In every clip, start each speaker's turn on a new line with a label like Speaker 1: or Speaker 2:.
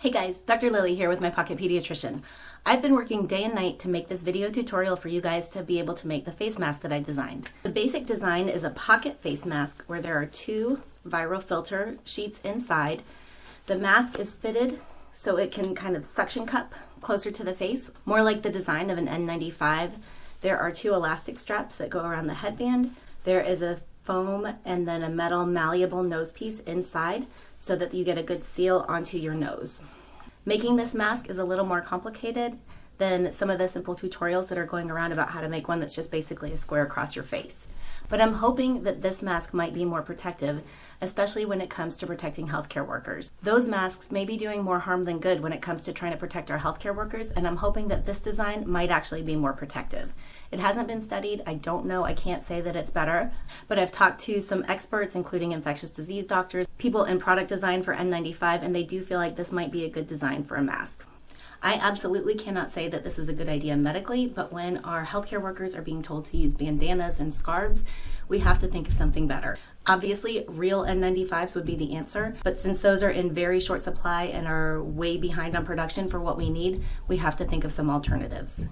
Speaker 1: Hey guys, Dr. Lily here with my Pocket Pediatrician. I've been working day and night to make this video tutorial for you guys to be able to make the face mask that I designed. The basic design is a pocket face mask where there are two viral filter sheets inside. The mask is fitted so it can kind of suction cup closer to the face, more like the design of an N95. There are two elastic straps that go around the headband. There is a foam and then a metal malleable nose piece inside so that you get a good seal onto your nose. Making this mask is a little more complicated than some of the simple tutorials that are going around about how to make one that's just basically a square across your face. But I'm hoping that this mask might be more protective, especially when it comes to protecting healthcare workers. Those masks may be doing more harm than good when it comes to trying to protect our healthcare workers, and I'm hoping that this design might actually be more protective. It hasn't been studied. I don't know. I can't say that it's better, but I've talked to some experts, including infectious disease doctors, people in product design for N95, and they do feel like this might be a good design for a mask. I absolutely cannot say that this is a good idea medically, but when our healthcare workers are being told to use bandanas and scarves, we have to think of something better. Obviously, real N95s would be the answer, but since those are in very short supply and are way behind on production for what we need, we have to think of some alternatives.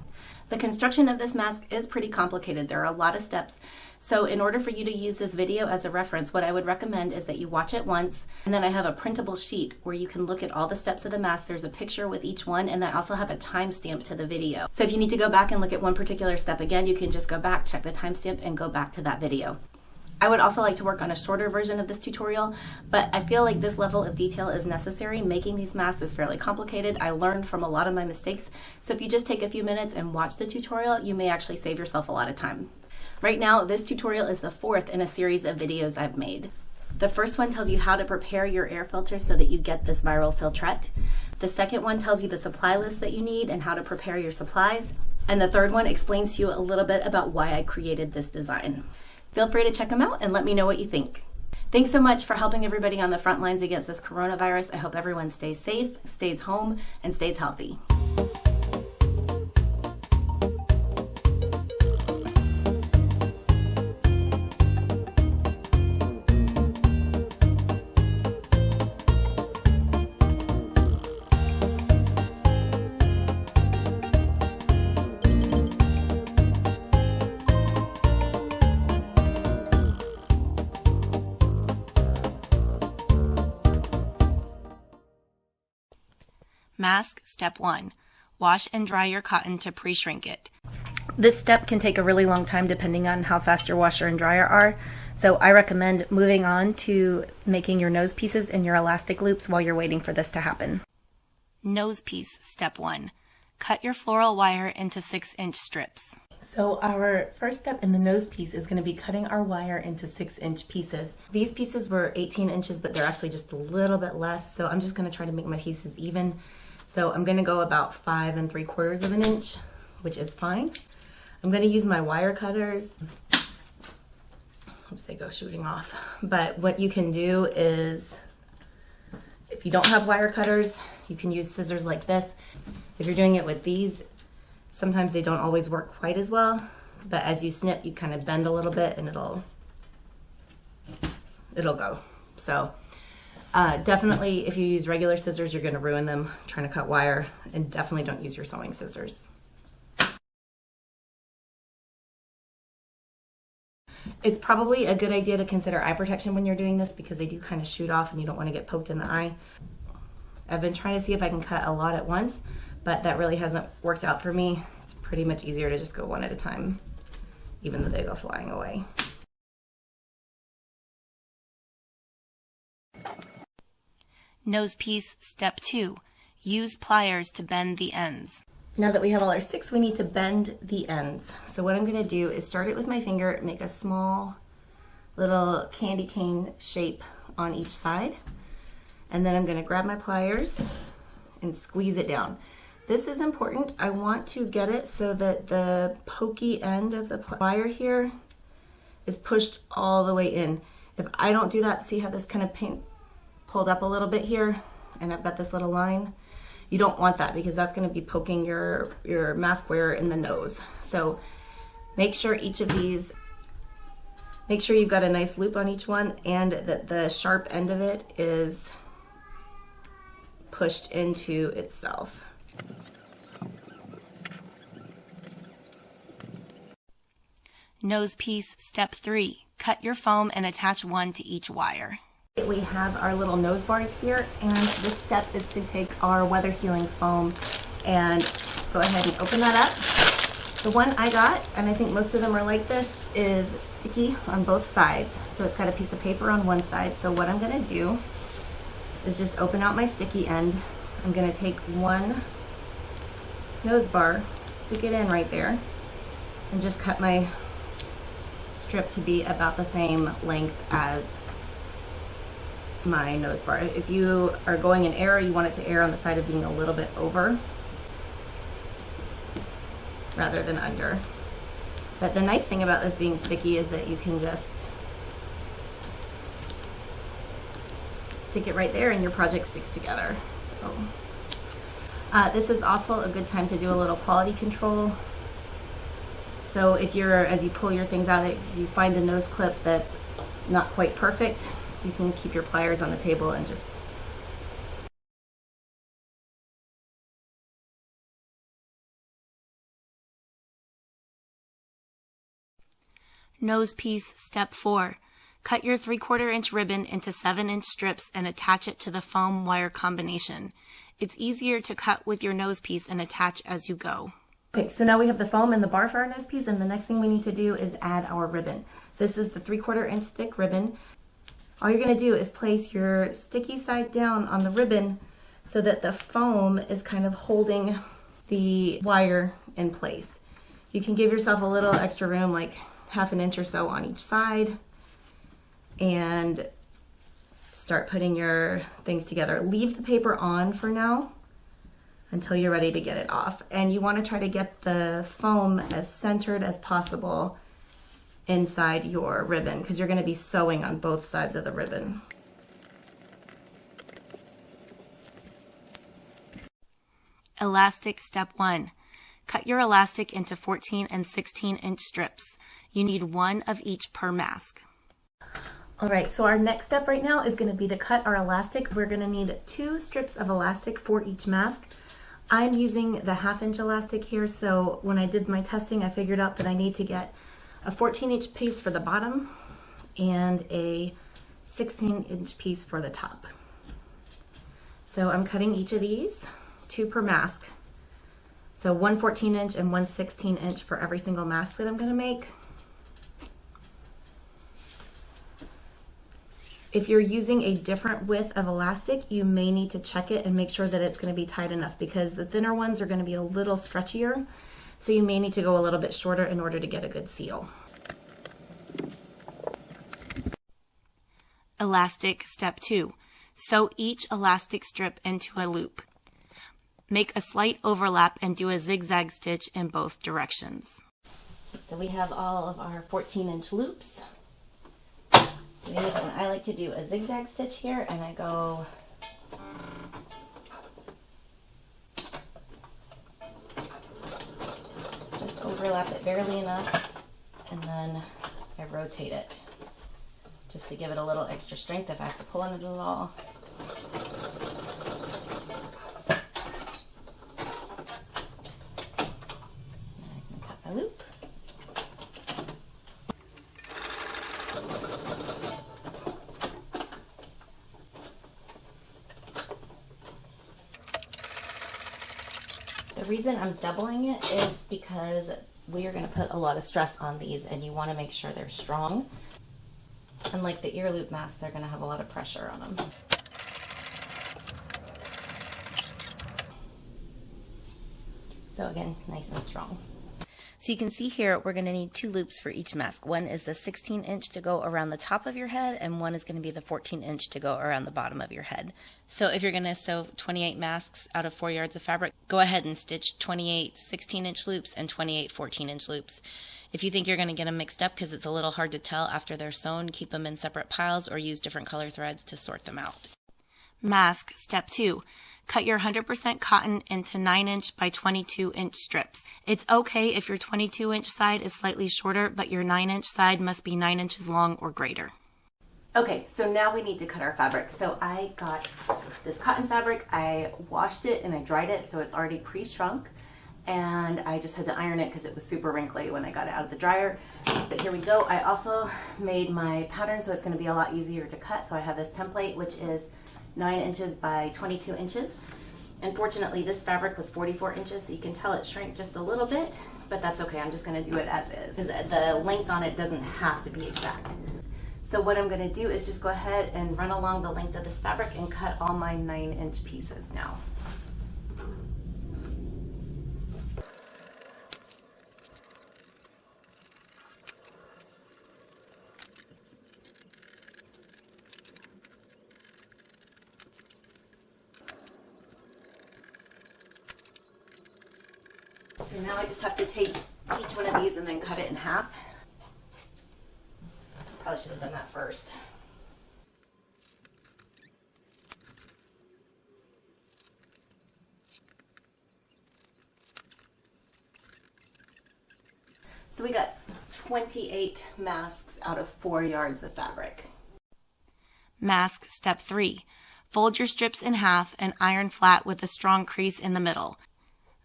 Speaker 1: The construction of this mask is pretty complicated. There are a lot of steps. So in order for you to use this video as a reference, what I would recommend is that you watch it once, and then I have a printable sheet where you can look at all the steps of the mask. There's a picture with each one, and I also have a timestamp to the video. So if you need to go back and look at one particular step again, you can just go back, check the timestamp, and go back to that video. I would also like to work on a shorter version of this tutorial, but I feel like this level of detail is necessary. Making these masks is fairly complicated. I learned from a lot of my mistakes, so if you just take a few minutes and watch the tutorial, you may actually save yourself a lot of time. Right now, this tutorial is the fourth in a series of videos I've made. The first one tells you how to prepare your air filter so that you get this viral filtrette. The second one tells you the supply list that you need and how to prepare your supplies. And the third one explains to you a little bit about why I created this design. Feel free to check them out and let me know what you think. Thanks so much for helping everybody on the front lines against this coronavirus. I hope everyone stays safe, stays home, and stays healthy. Mask Step 1. Wash and dry your cotton to pre-shrink it. This step can take a really long time depending on how fast your washer and dryer are, so I recommend moving on to making your nose pieces and your elastic loops while you're waiting for this to happen. Nose piece Step 1. Cut your floral wire into 6-inch strips. So our first step in the nose piece is going to be cutting our wire into 6-inch pieces. These pieces were 18 inches, but they're actually just a little bit less, so I'm just going to try to make my pieces even. So I'm going to go about 5 3/4 of an inch, which is fine. I'm going to use my wire cutters. Oops, they go shooting off. But what you can do is, if you don't have wire cutters, you can use scissors like this. If you're doing it with these, sometimes they don't always work quite as well, but as you snip, you kind of bend a little bit and it'll go. So definitely, if you use regular scissors, you're going to ruin them trying to cut wire, and definitely don't use your sewing scissors. It's probably a good idea to consider eye protection when you're doing this because they do kind of shoot off and you don't want to get poked in the eye. I've been trying to see if I can cut a lot at once, but that really hasn't worked out for me. It's pretty much easier to just go one at a time, even though they go flying away. Nose piece Step 2. Use pliers to bend the ends. Now that we have all our sticks, we need to bend the ends. So what I'm going to do is start it with my finger, make a small little candy cane shape on each side, and then I'm going to grab my pliers and squeeze it down. This is important. I want to get it so that the pokey end of the plier here is pushed all the way in. If I don't do that, see how this kind of pulled up a little bit here, and I've got this little line? You don't want that because that's going to be poking your mask wearer in the nose. So make sure each of these, make sure you've got a nice loop on each one and that the sharp end of it is pushed into itself.
Speaker 2: Nose piece, step 3. Cut your foam and attach one to each wire.
Speaker 1: We have our little nose bars here, and this step is to take our weather sealing foam and go ahead and open that up. The one I got, and I think most of them are like this, is sticky on both sides. So it's got a piece of paper on one side. So what I'm gonna do is just open out my sticky end. I'm gonna take one nose bar, stick it in right there, and just cut my strip to be about the same length as my nose bar. If you are going in error, you want it to err on the side of being a little bit over rather than under. But the nice thing about this being sticky is that you can just stick it right there and your project sticks together. So this is also a good time to do a little quality control. So if you're, as you pull your things out, if you find a nose clip that's not quite perfect, you can keep your pliers on the table and just
Speaker 2: Nose piece, step 4. Cut your 3/4 inch ribbon into 7-inch strips and attach it to the foam wire combination. It's easier to cut with your nose piece and attach as you go.
Speaker 1: Okay, so now we have the foam and the bar for our nose piece, and the next thing we need to do is add our ribbon. This is the 3/4 inch thick ribbon. All you're gonna do is place your sticky side down on the ribbon so that the foam is kind of holding the wire in place. You can give yourself a little extra room, like 1/2 inch or so on each side, and start putting your things together. Leave the paper on for now until you're ready to get it off. And you want to try to get the foam as centered as possible inside your ribbon because you're going to be sewing on both sides of the ribbon.
Speaker 2: Elastic, step 1. Cut your elastic into 14 and 16-inch strips. You need one of each per mask.
Speaker 1: All right, so our next step right now is going to be to cut our elastic. We're going to need 2 strips of elastic for each mask. I'm using the 1/2 inch elastic here, so when I did my testing, I figured out that I need to get a 14-inch piece for the bottom and a 16-inch piece for the top. So I'm cutting each of these, 2 per mask. So one 14-inch and one 16-inch for every single mask that I'm going to make. If you're using a different width of elastic, you may need to check it and make sure that it's going to be tight enough because the thinner ones are going to be a little stretchier. So you may need to go a little bit shorter in order to get a good seal.
Speaker 2: Elastic, step 2. Sew each elastic strip into a loop. Make a slight overlap and do a zigzag stitch in both directions.
Speaker 1: So we have all of our 14-inch loops. And I like to do a zigzag stitch here, and I go just overlap it barely enough, and then I rotate it just to give it a little extra strength if I have to pull on it at all. And I can cut my loop. The reason I'm doubling it is because we are going to put a lot of stress on these and you want to make sure they're strong. Unlike the ear loop masks, they're going to have a lot of pressure on them. So again, nice and strong.
Speaker 2: So you can see here, we're going to need 2 loops for each mask. One is the 16-inch to go around the top of your head, and one is going to be the 14-inch to go around the bottom of your head. So if you're going to sew 28 masks out of 4 yards of fabric, go ahead and stitch 28 16-inch loops and 28 14-inch loops. If you think you're going to get them mixed up because it's a little hard to tell after they're sewn, keep them in separate piles or use different color threads to sort them out. Mask, step 2. Cut your 100% cotton into 9-inch by 22-inch strips. It's okay if your 22-inch side is slightly shorter, but your 9-inch side must be 9 inches long or greater.
Speaker 1: Okay, so now we need to cut our fabric. So I got this cotton fabric, I washed it and I dried it, so it's already pre-shrunk. And I just had to iron it because it was super wrinkly when I got it out of the dryer. But here we go. I also made my pattern so it's going to be a lot easier to cut. So I have this template, which is 9 inches by 22 inches. Unfortunately, this fabric was 44 inches, so you can tell it shrank just a little bit, but that's okay. I'm just going to do it as is. The length on it doesn't have to be exact. So what I'm going to do is just go ahead and run along the length of this fabric and cut all my 9-inch pieces now. So now I just have to take each one of these and then cut it in half. Probably should have done that first. So we got 28 masks out of 4 yards of fabric.
Speaker 2: Mask step 3. Fold your strips in half and iron flat with a strong crease in the middle.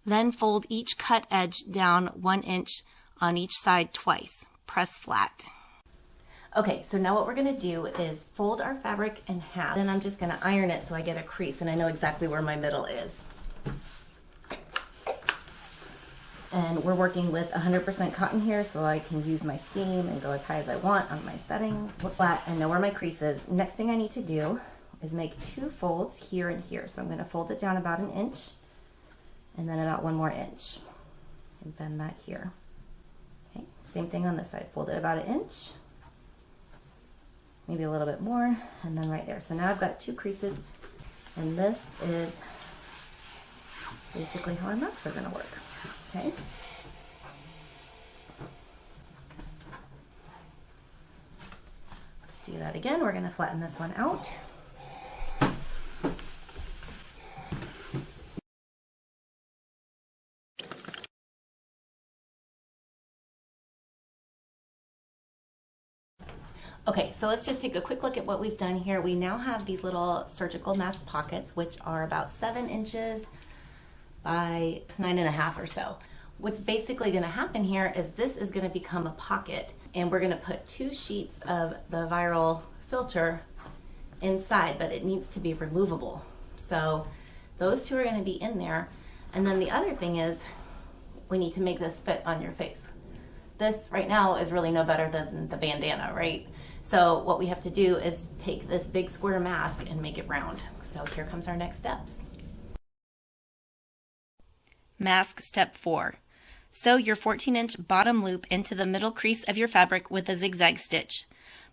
Speaker 2: Then fold each cut edge down 1 inch on each side twice. Press flat.
Speaker 1: Okay, so now what we're gonna do is fold our fabric in half. Then I'm just gonna iron it so I get a crease and I know exactly where my middle is. And we're working with 100% cotton here, so I can use my steam and go as high as I want on my settings. Flat and know where my crease is. Next thing I need to do is make 2 folds here and here. So I'm gonna fold it down about 1 inch. And then about 1 more inch and bend that here. Okay, same thing on this side. Fold it about 1 inch, maybe a little bit more, and then right there. So now I've got 2 creases, and this is basically how our masks are going to work. Okay. Let's do that again. We're going to flatten this one out. Okay, so let's just take a quick look at what we've done here. We now have these little surgical mask pockets, which are about 7 inches by 9.5 or so. What's basically gonna happen here is this is gonna become a pocket, and we're gonna put 2 sheets of the viral filter inside, but it needs to be removable. So those 2 are gonna be in there. And then the other thing is we need to make this fit on your face. This right now is really no better than the bandana, right? So what we have to do is take this big square mask and make it round. So here comes our next steps.
Speaker 2: Mask step 4. Sew your 14-inch bottom loop into the middle crease of your fabric with a zigzag stitch.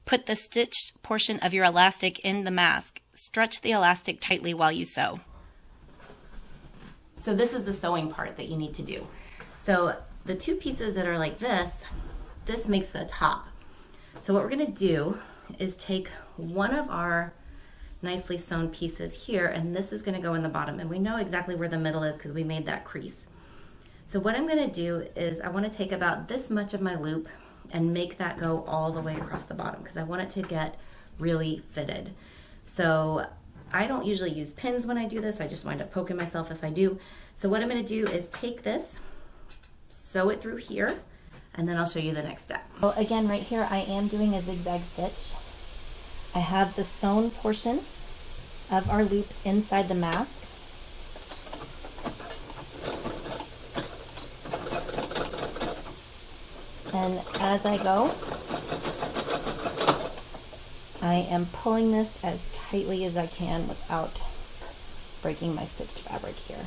Speaker 2: Put the stitched portion of your elastic in the mask. Stretch the elastic tightly while you sew.
Speaker 1: So this is the sewing part that you need to do. So the 2 pieces that are like this makes the top. So what we're gonna do is take one of our nicely sewn pieces here, and this is gonna go in the bottom, and we know exactly where the middle is because we made that crease. So what I'm gonna do is I wanna take about this much of my loop and make that go all the way across the bottom because I want it to get really fitted. So I don't usually use pins when I do this. I just wind up poking myself if I do. So what I'm gonna do is take this, sew it through here, and then I'll show you the next step. Well, again, right here, I am doing a zigzag stitch. I have the sewn portion of our loop inside the mask. And as I go, I am pulling this as tightly as I can without breaking my stitched fabric here.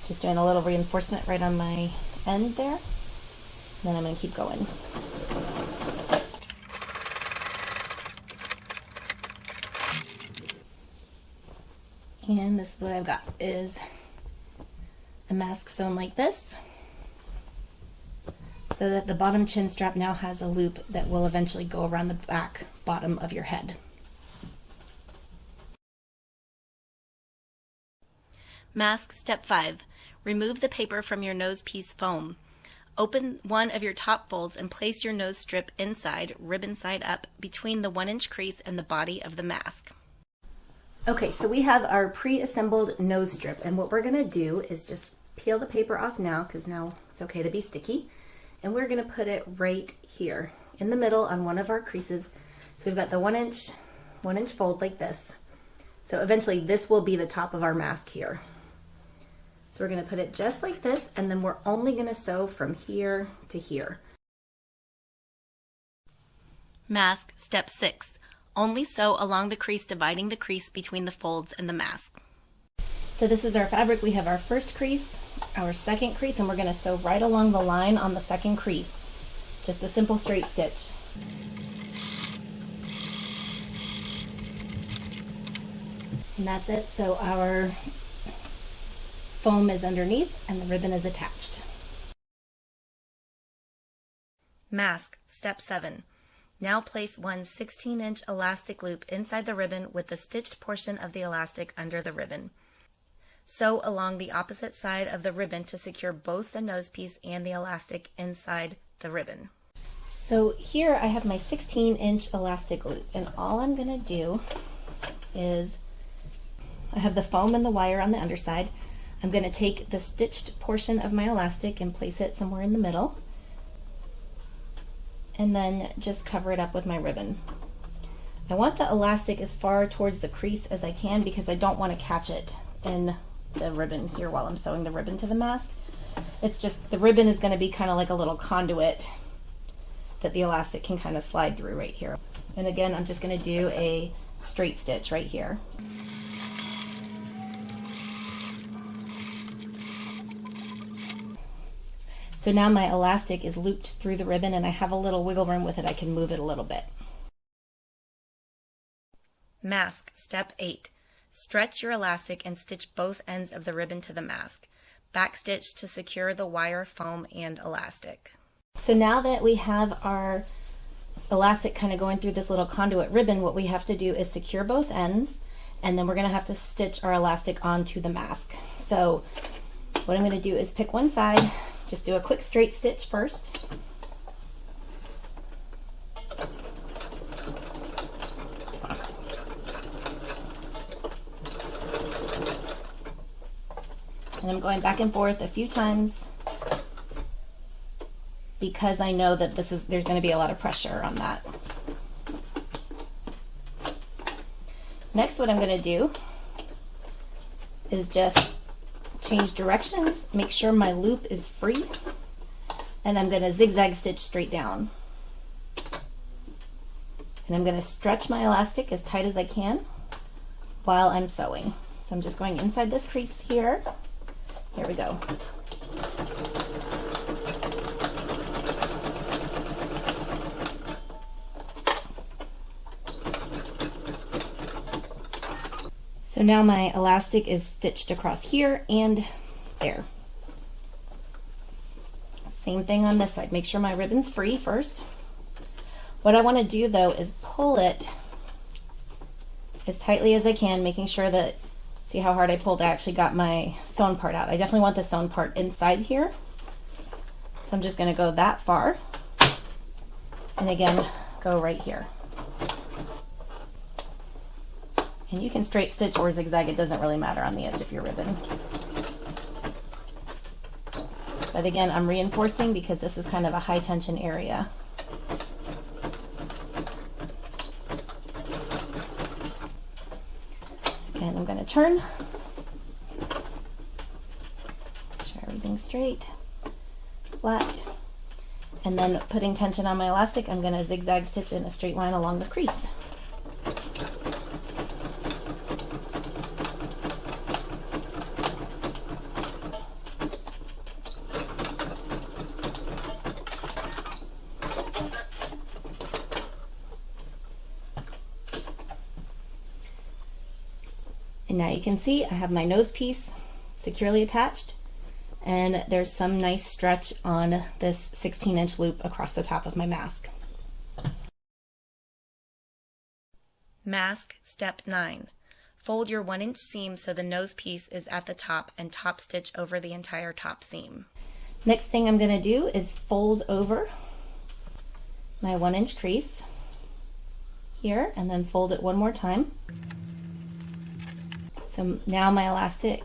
Speaker 1: Just doing a little reinforcement right on my end there. Then I'm going to keep going. And this is what I've got, is a mask sewn like this.
Speaker 2: so that the bottom chin strap now has a loop that will eventually go around the back bottom of your head.
Speaker 1: Mask step 5. Remove the paper from your nose piece foam. Open one of your top folds and place your nose strip inside, ribbon side up, between the 1-inch crease and the body of the mask. Okay, so we have our pre-assembled nose strip, and what we're going to do is just peel the paper off now, because now it's okay to be sticky, and we're going to put it right here in the middle on one of our creases. So we've got the 1-inch fold like this. So eventually this will be the top of our mask here. So we're going to put it just like this, and then we're only going to sew from here to here. Mask step 6. Only sew along the crease, dividing the crease between the folds and the mask.
Speaker 2: So this is our fabric. We have our first crease, our second crease, and we're going to sew right along the line on the second crease. Just a simple straight stitch. And that's it. So our foam is underneath and the ribbon is attached.
Speaker 1: Mask step 7. Now place one 16-inch elastic loop inside the ribbon with the stitched portion of the elastic under the ribbon. Sew along the opposite side of the ribbon to secure both the nose piece and the elastic inside the ribbon.
Speaker 2: So here I have my 16-inch elastic loop, and all I'm going to do is, I have the foam and the wire on the underside. I'm going to take the stitched portion of my elastic and place it somewhere in the middle, and then just cover it up with my ribbon. I want the elastic as far towards the crease as I can because I don't want to catch it in the ribbon here while I'm sewing the ribbon to the mask. It's just, the ribbon is going to be kind of like a little conduit that the elastic can kind of slide through right here. And again, I'm just going to do a straight stitch right here. So now my elastic is looped through the ribbon and I have a little wiggle room with it. I can move it a little bit.
Speaker 1: Mask step 8. Stretch your elastic and stitch both ends of the ribbon to the mask. Backstitch to secure the wire, foam, and elastic.
Speaker 2: So now that we have our elastic kind of going through this little conduit ribbon, what we have to do is secure both ends, and then we're going to have to stitch our elastic onto the mask. So what I'm going to do is pick one side, just do a quick straight stitch first. And I'm going back and forth a few times because I know that there's going to be a lot of pressure on that. Next, what I'm going to do is just change directions, make sure my loop is free, and I'm going to zigzag stitch straight down. And I'm going to stretch my elastic as tight as I can while I'm sewing. So I'm just going inside this crease here. Here we go. So now my elastic is stitched across here and there. Same thing on this side. Make sure my ribbon's free first. What I want to do though is pull it as tightly as I can, making sure that, see how hard I pulled? I actually got my sewn part out. I definitely want the sewn part inside here. So I'm just going to go that far. And again, go right here. And you can straight stitch or zigzag, it doesn't really matter on the edge of your ribbon. But again, I'm reinforcing because this is kind of a high tension area. Again, I'm going to turn. Make sure everything's straight, flat. And then putting tension on my elastic, I'm going to zigzag stitch in a straight line along the crease. And now you can see I have my nose piece securely attached.
Speaker 1: And there's some nice stretch on this 16-inch loop across the top of my mask.
Speaker 2: Mask step 9. Fold your 1-inch seam so the nose piece is at the top and top stitch over the entire top seam.
Speaker 1: Next thing I'm going to do is fold over my 1-inch crease here and then fold it one more time. So now my elastic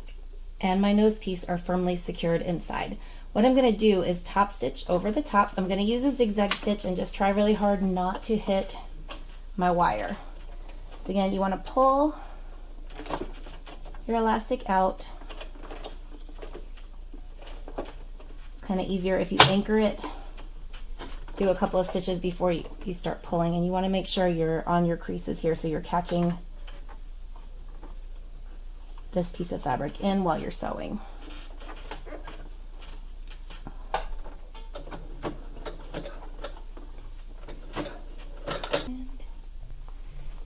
Speaker 1: and my nose piece are firmly secured inside. What I'm going to do is top stitch over the top. I'm going to use a zigzag stitch and just try really hard not to hit my wire. So again, you want to pull your elastic out. It's kind of easier if you anchor it. Do a couple of stitches before you start pulling, and you want to make sure you're on your creases here so you're catching this piece of fabric in while you're sewing.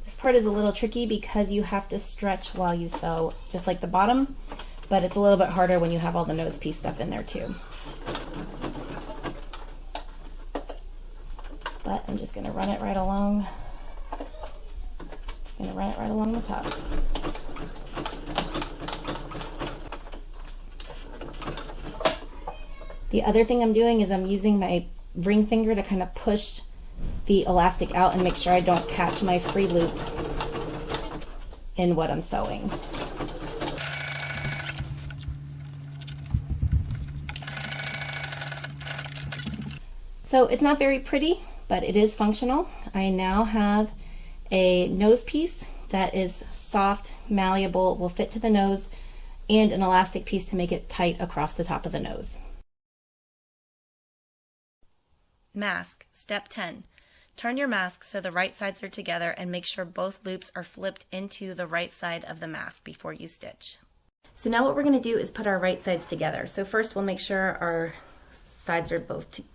Speaker 1: This part is a little tricky because you have to stretch while you sew, just like the bottom, but it's a little bit harder when you have all the nose piece stuff in there too. But I'm just going to run it right along. Just going to run it right along the top. The other thing I'm doing is I'm using my ring finger to kind of push the elastic out and make sure I don't catch my free loop in what I'm sewing. So it's not very pretty, but it is functional. I now have a nose piece that is soft, malleable, will fit to the nose, and an elastic piece to make it tight across the top of the nose.
Speaker 2: Mask step 10. Turn your mask so the right sides are together and make sure both loops are flipped into the right side of the mask before you stitch.
Speaker 1: So now what we're going to do is put our right sides together. So first we'll make sure our sides are both together.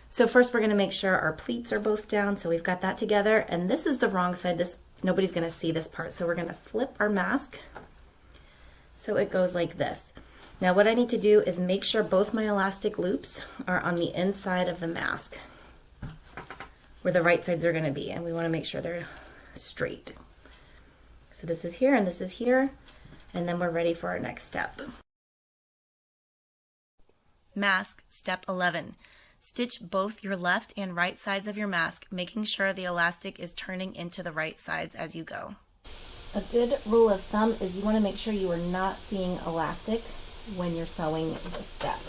Speaker 1: So first we're going to make sure our pleats are both down, so we've got that together, and this is the wrong side. Nobody's going to see this part, so we're going to flip our mask so it goes like this. Now what I need to do is make sure both my elastic loops are on the inside of the mask where the right sides are going to be, and we want to make sure they're straight. So this is here and this is here, and then we're ready for our next step.
Speaker 2: Mask step 11. Stitch both your left and right sides of your mask, making sure the elastic is turning into the right sides as you go.
Speaker 1: A good rule of thumb is you want to make sure you are not seeing elastic when you're sewing this step.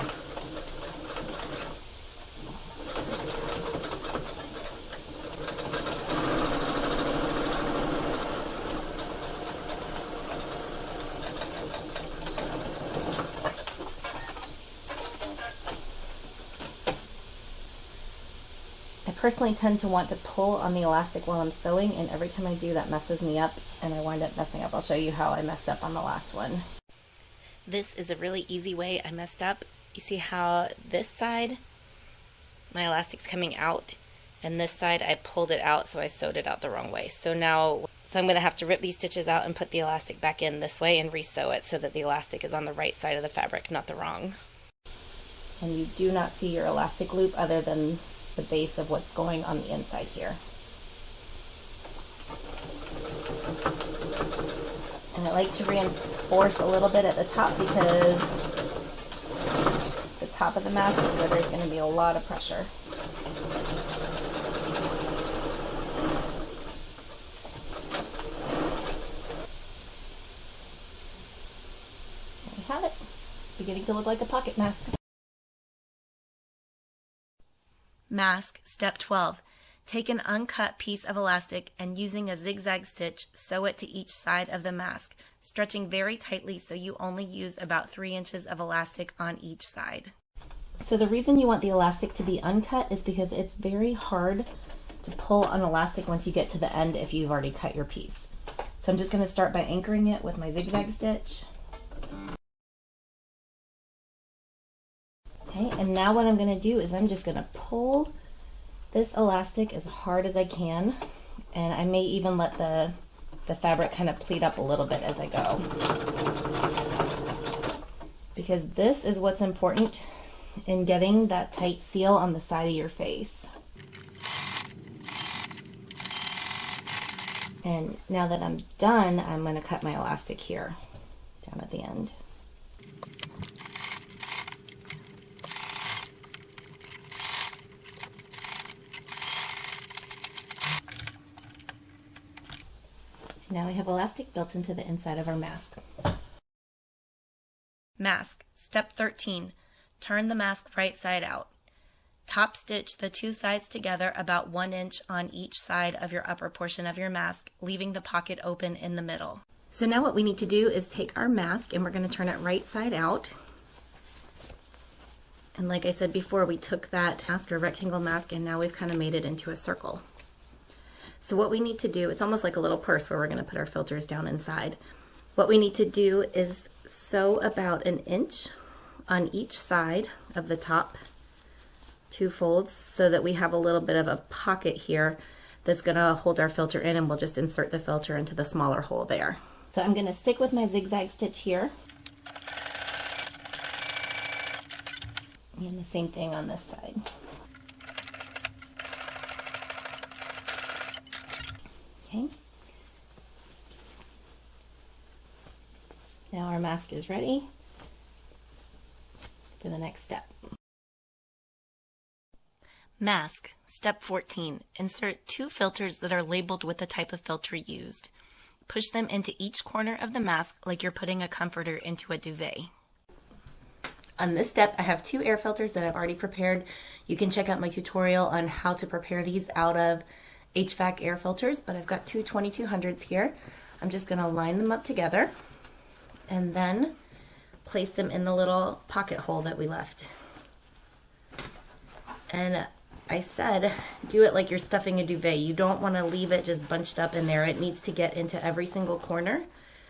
Speaker 1: I personally tend to want to pull on the elastic while I'm sewing, and every time I do that messes me up and I wind up messing up. I'll show you how I messed up on the last one.
Speaker 2: This is a really easy way I messed up. You see how this side, my elastic's coming out, and this side I pulled it out, so I sewed it out the wrong way. So I'm going to have to rip these stitches out and put the elastic back in this way and re-sew it so that the elastic is on the right side of the fabric, not the wrong.
Speaker 1: And you do not see your elastic loop other than the base of what's going on the inside here. And I like to reinforce a little bit at the top because the top of the mask is where there's going to be a lot of pressure. There we have it. It's beginning to look like a pocket mask.
Speaker 2: Mask step 12. Take an uncut piece of elastic and using a zigzag stitch, sew it to each side of the mask, stretching very tightly so you only use about 3 inches of elastic on each side.
Speaker 1: So the reason you want the elastic to be uncut is because it's very hard to pull on elastic once you get to the end if you've already cut your piece. So I'm just going to start by anchoring it with my zigzag stitch. Okay, and now what I'm going to do is I'm just going to pull this elastic as hard as I can, and I may even let the fabric kind of pleat up a little bit as I go. because this is what's important in getting that tight seal on the side of your face. And now that I'm done, I'm going to cut my elastic here, down at the end. Now we have elastic built into the inside of our mask.
Speaker 2: Mask. Step 13. Turn the mask right side out. Top stitch the two sides together about 1 inch on each side of your upper portion of your mask, leaving the pocket open in the middle.
Speaker 1: So now what we need to do is take our mask and we're going to turn it right side out. And like I said before, we took that mask, or rectangle mask, and now we've kind of made it into a circle. So what we need to do, it's almost like a little purse where we're going to put our filters down inside. What we need to do is sew about 1 inch on each side of the top 2 folds so that we have a little bit of a pocket here that's going to hold our filter in, and we'll just insert the filter into the smaller hole there. So I'm going to stick with my zigzag stitch here. And the same thing on this side. Okay. Now our mask is ready for the next step.
Speaker 2: Mask. Step 14. Insert 2 filters that are labeled with the type of filter used. Push them into each corner of the mask like you're putting a comforter into a duvet.
Speaker 1: On this step, I have 2 air filters that I've already prepared. You can check out my tutorial on how to prepare these out of HVAC air filters, but I've got 2 2200s here. I'm just going to line them up together and then place them in the little pocket hole that we left. And I said, do it like you're stuffing a duvet. You don't want to leave it just bunched up in there. It needs to get into every single corner.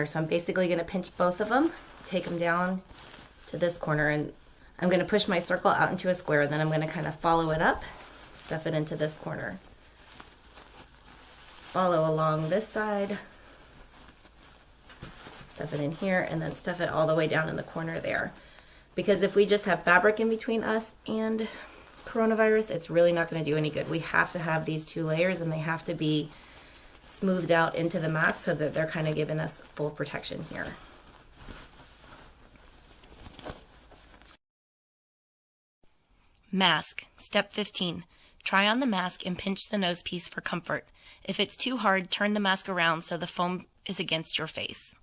Speaker 1: So I'm basically going to pinch both of them, take them down to this corner, and I'm going to push my circle out into a square. Then I'm going to kind of follow it up, stuff it into this corner. Follow along this side, stuff it in here, and then stuff it all the way down in the corner there. Because if we just have fabric in between us and coronavirus, it's really not going to do any good. We have to have these 2 layers, and they have to be smoothed out into the mask so that they're kind of giving us full protection here.
Speaker 2: Mask. Step 15. Try on the mask and pinch the nose piece for comfort. If it's too hard, turn the mask around so the foam is against your face.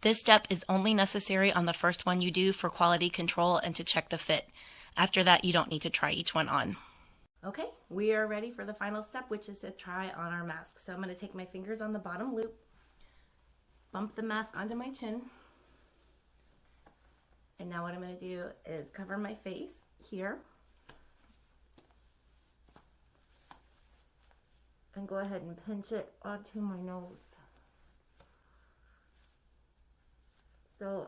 Speaker 2: This step is only necessary on the first one you do for quality control and to check the fit. After that, you don't need to try each one on.
Speaker 1: Okay, we are ready for the final step, which is to try on our mask. So I'm going to take my fingers on the bottom loop, bump the mask onto my chin, and now what I'm going to do is cover my face here and go ahead and pinch it onto my nose. So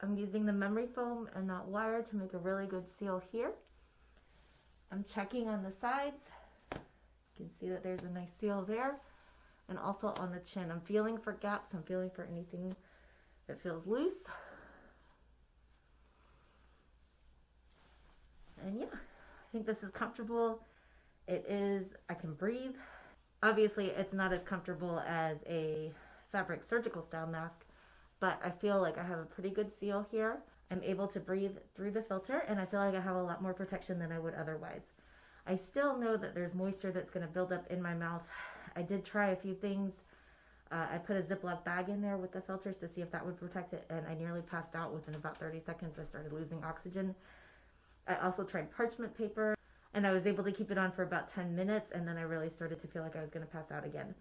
Speaker 1: I'm using the memory foam and that wire to make a really good seal here. I'm checking on the sides. You can see that there's a nice seal there, and also on the chin. I'm feeling for gaps. I'm feeling for anything that feels loose. And yeah, I think this is comfortable. It is, I can breathe. Obviously, it's not as comfortable as a fabric surgical style mask, but I feel like I have a pretty good seal here. I'm able to breathe through the filter, and I feel like I have a lot more protection than I would otherwise. I still know that there's moisture that's going to build up in my mouth. I did try a few things. I put a Ziploc bag in there with the filters to see if that would protect it, and I nearly passed out within about 30 seconds. I started losing oxygen. I also tried parchment paper, and I was able to keep it on for about 10 minutes, and then I really started to feel like I was going to pass out again.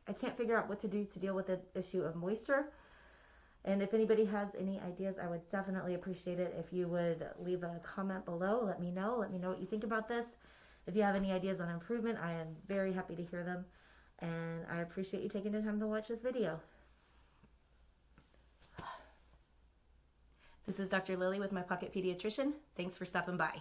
Speaker 1: I can't figure out what to do to deal with the issue of moisture. And if anybody has any ideas, I would definitely appreciate it if you would leave a comment below. Let me know what you think about this. If you have any ideas on improvement, I am very happy to hear them. And I appreciate you taking the time to watch this video. This is Dr. Lily with My Pocket Pediatrician. Thanks for stopping by.